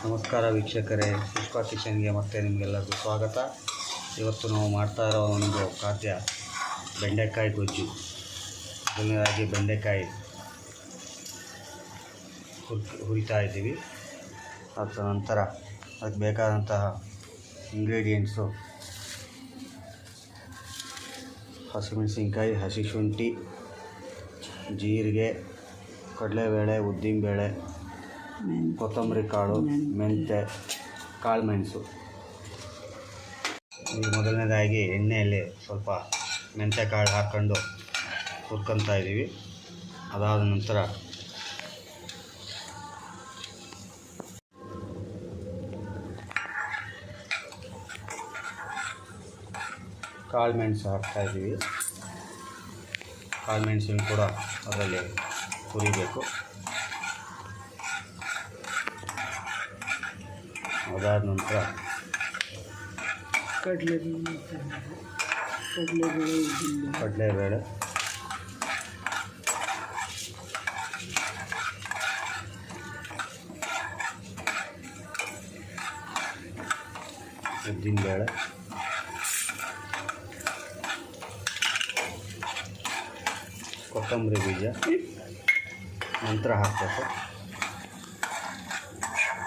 ನಮಸ್ಕಾರ ವೀಕ್ಷಕರೇ, ಪುಷ್ಪ ಕಿಚನ್ಗೆ ಮತ್ತೆ ನಿಮಗೆಲ್ಲರಿಗೂ ಸ್ವಾಗತ. ಇವತ್ತು ನಾವು ಮಾಡ್ತಾ ಇರೋ ಒಂದು ಖಾದ್ಯ ಬೆಂಡೆಕಾಯಿ ಗೊಜ್ಜು. ಮೊದಲನೇದಾಗಿ ಬೆಂಡೆಕಾಯಿ ಹುರಿತಾ ಇದ್ದೀವಿ. ಅದರ ನಂತರ ಅದಕ್ಕೆ ಬೇಕಾದಂತಹ ಇಂಗ್ರೀಡಿಯೆಂಟ್ಸು ಹಸಿಮೆಣಸಿನ್ಕಾಯಿ, ಹಸಿ ಶುಂಠಿ, ಜೀರಿಗೆ, ಕಡಲೆಬೇಳೆ, ಉದ್ದಿನಬೇಳೆ, ಕೊತ್ತಂಬರಿ ಕಾಳು, ಮೆಂತ್ಯ, ಕಾಳು ಮೆಣಸು. ಈಗ ಮೊದಲನೇದಾಗಿ ಎಣ್ಣೆಯಲ್ಲಿ ಸ್ವಲ್ಪ ಮೆಂತ್ಯ ಕಾಳು ಹಾಕ್ಕೊಂಡು ಹುರ್ಕೊತಾ ಇದ್ದೀವಿ. ಅದಾದ ನಂತರ ಕಾಳು ಮೆಣಸು ಹಾಕ್ತಾಯಿದ್ದೀವಿ. ಕಾಳು ಮೆಣಸನ್ನು ಕೂಡ ಅದರಲ್ಲಿ ಹುರಿಬೇಕು. ಅದಾದ ನಂತರ ಕಡಲೆಬೇಳೆ, ಉದ್ದಿನಬೇಳೆ, ಕೊತ್ತಂಬರಿ ಬೀಜ ನಂತರ ಹಾಕಬೇಕು.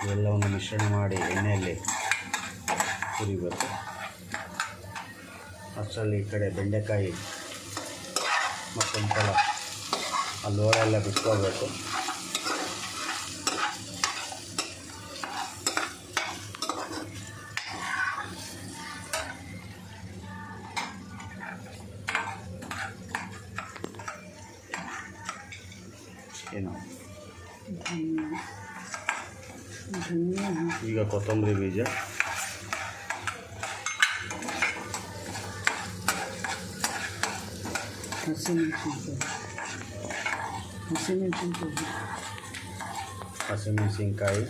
ಇವೆಲ್ಲವನ್ನು ಮಿಶ್ರಣ ಮಾಡಿ ಎಣ್ಣೆಯಲ್ಲಿ ಹುರಿಬೇಕು. ಅಷ್ಟರಲ್ಲಿ ಈ ಕಡೆ ಬೆಂಡೆಕಾಯಿ ಮತ್ತೊಂದು ಸಲ ಆ ಲೋಳೆಲ್ಲ ಬಿಟ್ಕೋಬೇಕು. ಏನು ಈಗ ಕೊತ್ತಂಬರಿ ಬೀಜ, ಹಸಿಮೆಣಸಿನ್ಕಾಯಿ, ಹಸಿಮೆಣಸಿನ್ಕಾಯಿ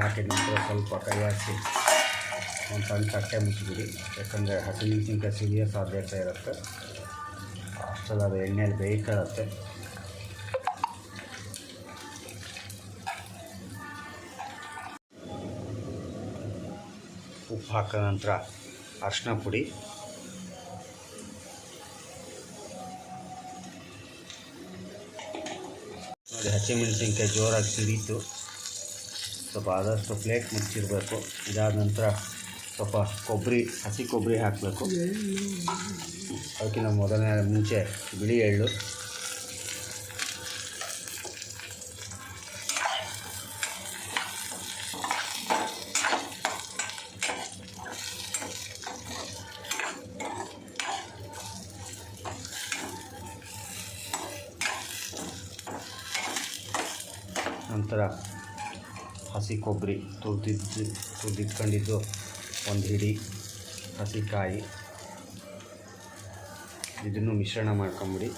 ಹಾಕಿದ ನಂತರ ಸ್ವಲ್ಪ ಕೈ ಹಾಕಿ ಒಂದು ಸಣ್ಣ ತಟ್ಟೆ ಮುಚ್ಚಿಬಿಡಿ. ಯಾಕಂದರೆ ಹಸಿಮೆಣಸಿನ್ಕಾಯಿ ಸಿಡಿಯೋ ಸಾಧ್ಯತೆ ಇರುತ್ತೆ. ಅಷ್ಟೆಲ್ಲ ಅದು ಎಣ್ಣೆಯಲ್ಲಿ ಬೇಯ್ಕೊಳ್ಳುತ್ತೆ. ಉಪ್ಪು ಹಾಕಿದ ನಂತರ ಅರಿಶಿನ ಪುಡಿ, ನೋಡಿ ಹಸಿಮೆಣಸಿನ್ಕಾಯಿ ಜೋರಾಗಿ ಸಿಡೀತು. ಸ್ವಲ್ಪ ಆದಷ್ಟು ಪ್ಲೇಟ್ ಮುಚ್ಚಿರಬೇಕು. ಇದಾದ ನಂತರ ಸ್ವಲ್ಪ ಹಸಿ ಕೊಬ್ಬರಿ ಹಾಕಬೇಕು. ಅದಕ್ಕಿಂತ ಮುಂಚೆ ಬಿಳಿ ಎಳ್ಳು, ನಂತರ ಹಸಿ ಕೊಬ್ಬರಿ ತುರಿದಿಟ್ಕೊಂಡಿದ್ದು ಒಂದು ಹಿಡಿ, ಹಸಿಕಾಯಿ, ಇದನ್ನು ಮಿಶ್ರಣ ಮಾಡ್ಕೊಂಬಿಡಿ.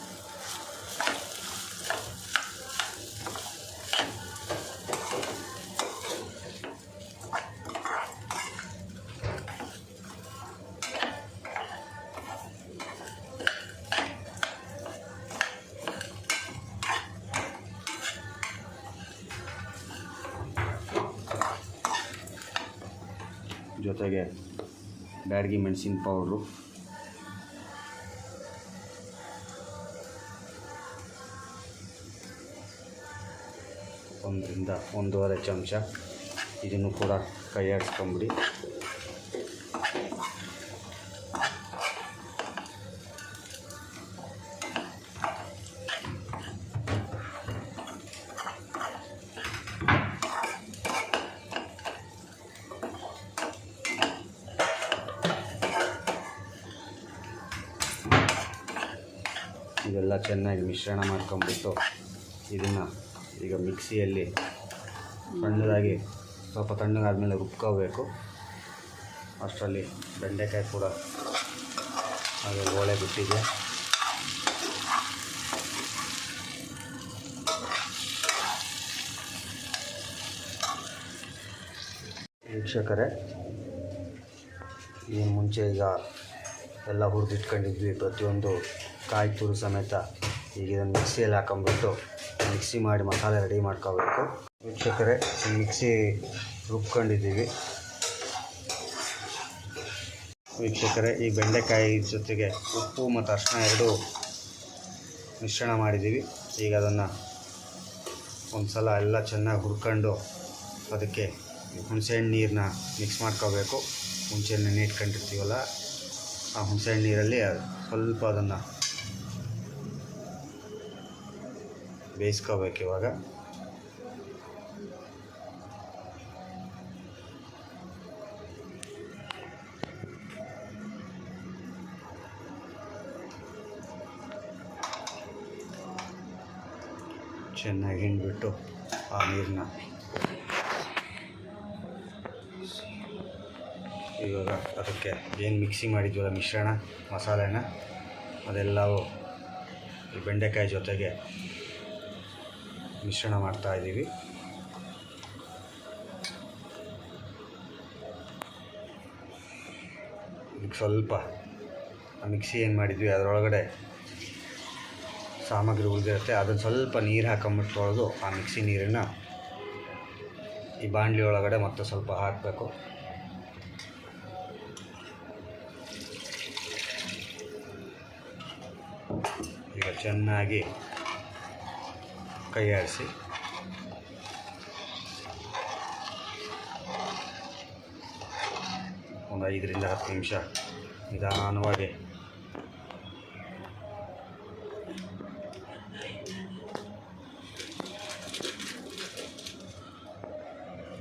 ಜೊತೆಗೆ ಬ್ಯಾಡಗಿ ಮೆಣಸಿನ ಪೌಡ್ರು, ಒಂದರಿಂದ 1.5 ಚಮಚ. ಇದನ್ನು ಕೂಡ ಕೈ ಆಡಿಸ್ಕೊಂಬಿಡಿ. ಇದೆಲ್ಲ ಚೆನ್ನಾಗಿ ಮಿಶ್ರಣ ಮಾಡ್ಕೊಂಬಿಟ್ಟು ಇದನ್ನು ಈಗ ಮಿಕ್ಸಿಯಲ್ಲಿ ಸಣ್ಣದಾಗಿ ಸ್ವಲ್ಪ ತಣ್ಣಗಾದ್ಮೇಲೆ ರುಬ್ಕೋಬೇಕು. ಅಷ್ಟರಲ್ಲಿ ಬೆಂಡೆಕಾಯಿ ಕೂಡ ಹಾಗೆ ಓಳೆ ಬಿಟ್ಟಿದೆ. ವೀಕ್ಷಕರೇ, ಏನು ಮುಂಚೆ ಈಗ ಎಲ್ಲ ಹುರಿದಿಟ್ಕೊಂಡಿದ್ವಿ ಪ್ರತಿಯೊಂದು ಕಾಯಿ ತುರಿ ಸಮೇತ. ಈಗ ಇದನ್ನು ಮಿಕ್ಸಿಯಲ್ಲಿ ಹಾಕೊಂಬಿಟ್ಟು ಮಿಕ್ಸಿ ಮಾಡಿ ಮಸಾಲೆ ರೆಡಿ ಮಾಡ್ಕೋಬೇಕು. ವೀಕ್ಷಕರೇ, ಮಿಕ್ಸಿ ರುಬ್ಕೊಂಡಿದ್ದೀವಿ. ವೀಕ್ಷಕರೇ, ಈ ಬೆಂಡೆಕಾಯಿ ಜೊತೆಗೆ ಉಪ್ಪು ಮತ್ತು ಅರಿಶಿನ ಎರಡೂ ಮಿಶ್ರಣ ಮಾಡಿದ್ದೀವಿ. ಈಗ ಅದನ್ನು ಒಂದು ಸಲ ಎಲ್ಲ ಚೆನ್ನಾಗಿ ಹುರ್ಕೊಂಡು ಅದಕ್ಕೆ ಹುಣಸೆಹಣ್ಣು ನೀರನ್ನ ಮಿಕ್ಸ್ ಮಾಡ್ಕೋಬೇಕು. ಮುಂಚೆ ನೆನೆ ಇಟ್ಕೊಂಡಿರ್ತೀವಲ್ಲ, ಆ ಹುಣಸೆಹಣ್ಣು ನೀರಲ್ಲಿ ಸ್ವಲ್ಪ ಅದನ್ನು ಬೇಯಿಸ್ಕೋಬೇಕು. ಇವಾಗ ಚೆನ್ನಾಗಿ ಹಿಂಡ್ಬಿಟ್ಟು ಆ ನೀರನ್ನ ಇವಾಗ ಅದಕ್ಕೆ ಏನು ಮಿಕ್ಸಿ ಮಾಡಿದ್ವಲ್ಲ ಮಿಶ್ರಣ ಮಸಾಲೆನ ಅದೆಲ್ಲವೂ ಈ ಬೆಂಡೆಕಾಯಿ ಜೊತೆಗೆ ಮಿಶ್ರಣ ಮಾಡ್ತಾಯಿದ್ದೀವಿ. ಈಗ ಸ್ವಲ್ಪ ಆ ಮಿಕ್ಸಿ ಏನು ಮಾಡಿದ್ವಿ ಅದರೊಳಗಡೆ ಸಾಮಗ್ರಿ ಉಳಿದಿರುತ್ತೆ, ಅದನ್ನು ಸ್ವಲ್ಪ ನೀರು ಹಾಕೊಂಬಿಟ್ಟು ತೊಳೆದು ಆ ಮಿಕ್ಸಿ ನೀರನ್ನು ಈ ಬಾಣಲಿ ಒಳಗಡೆ ಮತ್ತೆ ಸ್ವಲ್ಪ ಹಾಕಬೇಕು. ಈಗ ಚೆನ್ನಾಗಿ ಕೈ ಆಡಿಸಿ ಒಂದು 5 ರಿಂದ 10 ನಿಮಿಷ ನಿಧಾನವಾಗಿ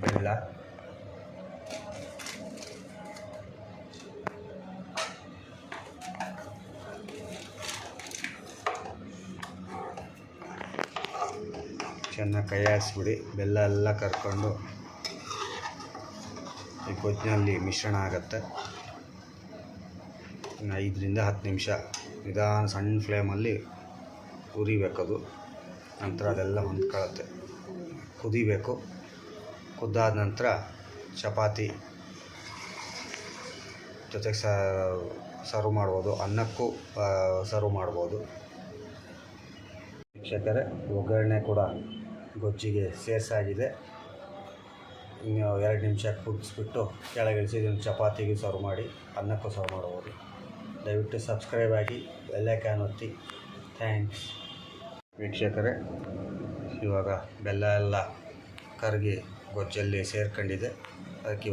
ಬೆಲ್ಲ, ಚೆನ್ನಾಗಿ ಕೈ ಆಡಿಸ್ಬಿಡಿ. ಬೆಲ್ಲ ಎಲ್ಲ ಕರ್ಕೊಂಡು ಈ ಗೊಜ್ಜಿನಲ್ಲಿ ಮಿಶ್ರಣ ಆಗುತ್ತೆ. ಇನ್ನು 5 ರಿಂದ 10 ನಿಮಿಷ ನಿಧಾನ ಸಣ್ಣ ಫ್ಲೇಮಲ್ಲಿ ಹುರಿಬೇಕದು. ನಂತರ ಅದೆಲ್ಲ ಹೊಂದ್ಕೊಳ್ಳುತ್ತೆ, ಕುದಿಬೇಕು. ಕುದ್ದಾದ ನಂತರ ಚಪಾತಿ ಜೊತೆಗೆ ಸರ್ವ್ ಮಾಡ್ಬೋದು, ಅನ್ನಕ್ಕೂ ಸರ್ವ್ ಮಾಡ್ಬೋದು. ವೀಕ್ಷಕರೇ, ಒಗ್ಗರಣೆ ಕೂಡ ಗೊಜ್ಜಿಗೆ ಸೇರಿಸಾಗಿದೆ. ಇನ್ನು 2 ನಿಮಿಷ ಕುದಿಸ್ಬಿಟ್ಟು ಕೆಳಗಿಳಿಸಿ ಇದನ್ನು ಚಪಾತಿಗೆ ಸರ್ವ್ ಮಾಡಿ ಅನ್ನಕ್ಕೂ ಸರ್ವ್ ಮಾಡ್ಬೋದು. ದಯವಿಟ್ಟು ಸಬ್ಸ್ಕ್ರೈಬ್ ಆಗಿ ಬೆಲ್ ಐಕಾನ್ ಒತ್ತಿ. ಥ್ಯಾಂಕ್ಸ್. ವೀಕ್ಷಕರೇ, ಇವಾಗ ಬೆಲ್ಲ ಎಲ್ಲ ಕರಗಿ ಗೊಜ್ಜಲ್ಲಿ ಸೇರ್ಕೊಂಡಿದೆ. ಅದಕ್ಕೆ